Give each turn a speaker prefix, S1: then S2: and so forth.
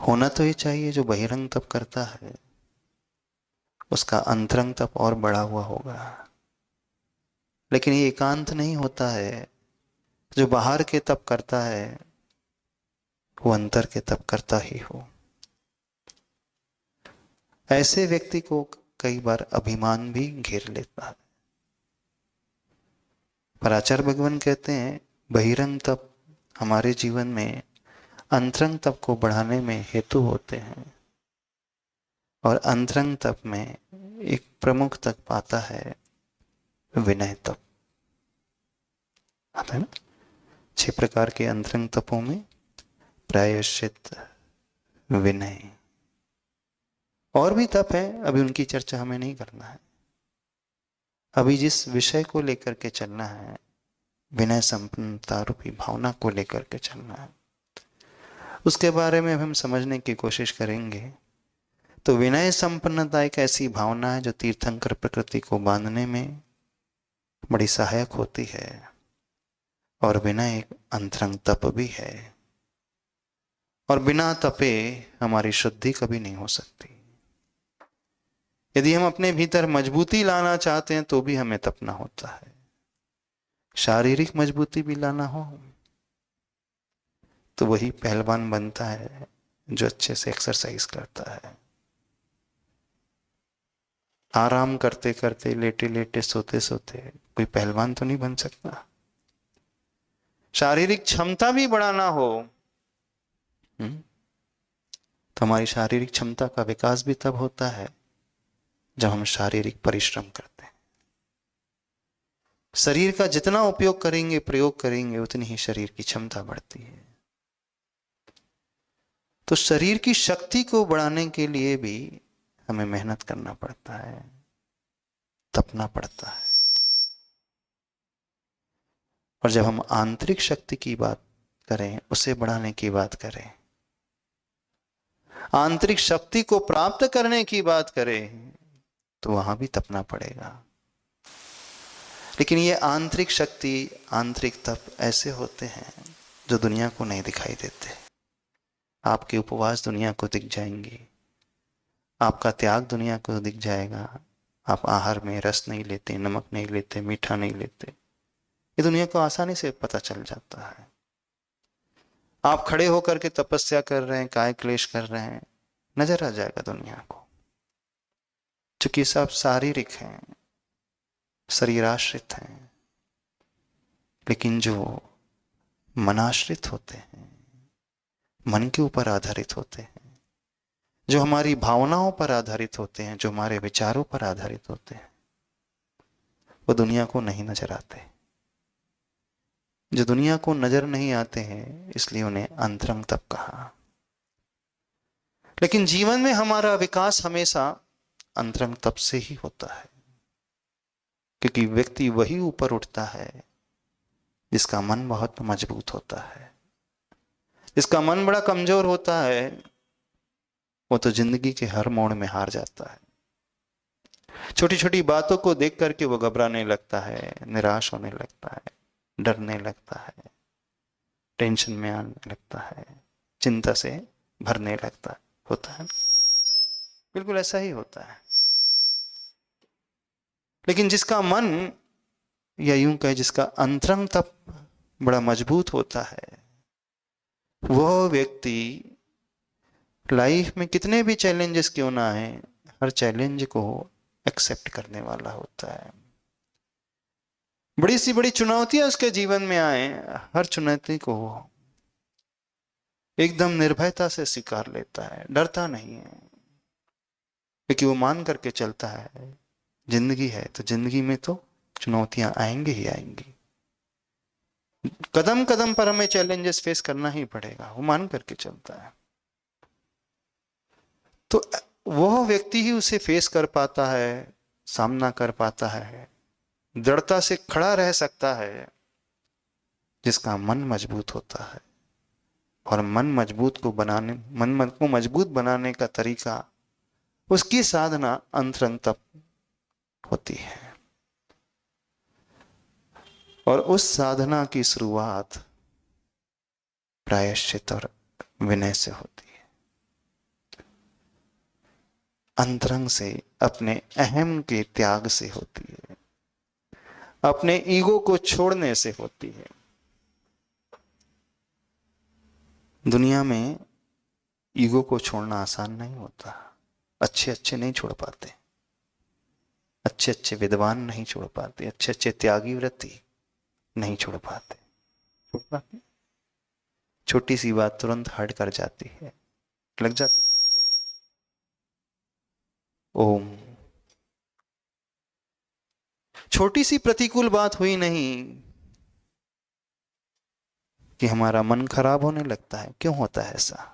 S1: होना तो ये चाहिए जो बहिरंग तप करता है उसका अंतरंग तप और बढ़ा हुआ होगा, लेकिन ये एकांत नहीं होता है। जो बाहर के तप करता है वो अंतर के तप करता ही हो। ऐसे व्यक्ति को कई बार अभिमान भी घेर लेता है। पर आचार्य भगवान कहते हैं बहिरंग तप हमारे जीवन में अंतरंग तप को बढ़ाने में हेतु होते हैं। और अंतरंग तप में एक प्रमुख तप आता है विनय तप। आता है ना 6 प्रकार के अंतरंग तपों में प्रायश्चित, विनय और भी तप है, अभी उनकी चर्चा हमें नहीं करना है। अभी जिस विषय को लेकर के चलना है, विनय संपन्नता रूपी भावना को लेकर के चलना है, उसके बारे में हम समझने की कोशिश करेंगे। तो विनय संपन्नता एक ऐसी भावना है जो तीर्थंकर प्रकृति को बांधने में बड़ी सहायक होती है। और विनय एक अंतरंग तप भी है। और बिना तपे हमारी शुद्धि कभी नहीं हो सकती। यदि हम अपने भीतर मजबूती लाना चाहते हैं तो भी हमें तपना होता है। शारीरिक मजबूती भी लाना हो तो वही पहलवान बनता है जो अच्छे से एक्सरसाइज करता है। आराम करते करते, लेटे लेटे, सोते सोते कोई पहलवान तो नहीं बन सकता। शारीरिक क्षमता भी बढ़ाना हो तो हमारी शारीरिक क्षमता का विकास भी तब होता है जब हम शारीरिक परिश्रम करते हैं। शरीर का जितना उपयोग करेंगे, प्रयोग करेंगे, उतनी ही शरीर की क्षमता बढ़ती है। तो शरीर की शक्ति को बढ़ाने के लिए भी हमें मेहनत करना पड़ता है, तपना पड़ता है। और जब हम आंतरिक शक्ति की बात करें, उसे बढ़ाने की बात करें, आंतरिक शक्ति को प्राप्त करने की बात करें, तो वहां भी तपना पड़ेगा। लेकिन ये आंतरिक शक्ति, आंतरिक तप ऐसे होते हैं जो दुनिया को नहीं दिखाई देते। आपके उपवास दुनिया को दिख जाएंगे, आपका त्याग दुनिया को दिख जाएगा। आप आहार में रस नहीं लेते, नमक नहीं लेते, मीठा नहीं लेते, ये दुनिया को आसानी से पता चल जाता है। आप खड़े होकर के तपस्या कर रहे हैं, काय क्लेश कर रहे हैं, नजर आ जाएगा दुनिया को। चूंकि सब शारीरिक हैं, शरीराश्रित हैं। लेकिन जो मनाश्रित होते हैं, मन के ऊपर आधारित होते हैं, जो हमारी भावनाओं पर आधारित होते हैं, जो हमारे विचारों पर आधारित होते हैं, वो दुनिया को नहीं नजर आते। जो दुनिया को नजर नहीं आते हैं, इसलिए उन्हें अंतरंग तप कहा। लेकिन जीवन में हमारा विकास हमेशा अंतरंग तप से ही होता है। क्योंकि व्यक्ति वही ऊपर उठता है जिसका मन बहुत मजबूत होता है। जिसका मन बड़ा कमजोर होता है वो तो जिंदगी के हर मोड़ में हार जाता है। छोटी छोटी बातों को देख करके वो घबराने लगता है, निराश होने लगता है, डरने लगता है, टेंशन में आने लगता है, चिंता से भरने लगता होता है। बिल्कुल ऐसा ही होता है। लेकिन जिसका मन, या यूं कहे जिसका अंतरंग तप बड़ा मजबूत होता है, वह व्यक्ति लाइफ में कितने भी चैलेंजेस क्यों ना आए, हर चैलेंज को एक्सेप्ट करने वाला होता है। बड़ी सी बड़ी चुनौतियां उसके जीवन में आए, हर चुनौती को एकदम निर्भयता से स्वीकार लेता है, डरता नहीं है। क्योंकि वो मान करके चलता है जिंदगी है तो जिंदगी में तो चुनौतियां आएंगी ही आएंगी। कदम कदम पर हमें चैलेंजेस फेस करना ही पड़ेगा, वो मान करके चलता है। तो वह व्यक्ति ही उसे फेस कर पाता है, सामना कर पाता है, दृढ़ता से खड़ा रह सकता है, जिसका मन मजबूत होता है। और मन को मजबूत बनाने का तरीका, उसकी साधना अंतरंग तप होती है। और उस साधना की शुरुआत प्रायश्चित और विनय से होती है। अंतरंग से, अपने अहम के त्याग से होती है, अपने ईगो को छोड़ने से होती है। दुनिया में ईगो को छोड़ना आसान नहीं होता। अच्छे अच्छे नहीं छोड़ पाते, अच्छे अच्छे विद्वान नहीं छोड़ पाते, अच्छे अच्छे त्यागी व्रती नहीं छोड़ पाते। छोड़ पाते, छोटी सी बात तुरंत हट कर जाती है, लग जाती है। ओम। छोटी सी प्रतिकूल बात हुई नहीं कि हमारा मन खराब होने लगता है। क्यों होता है ऐसा?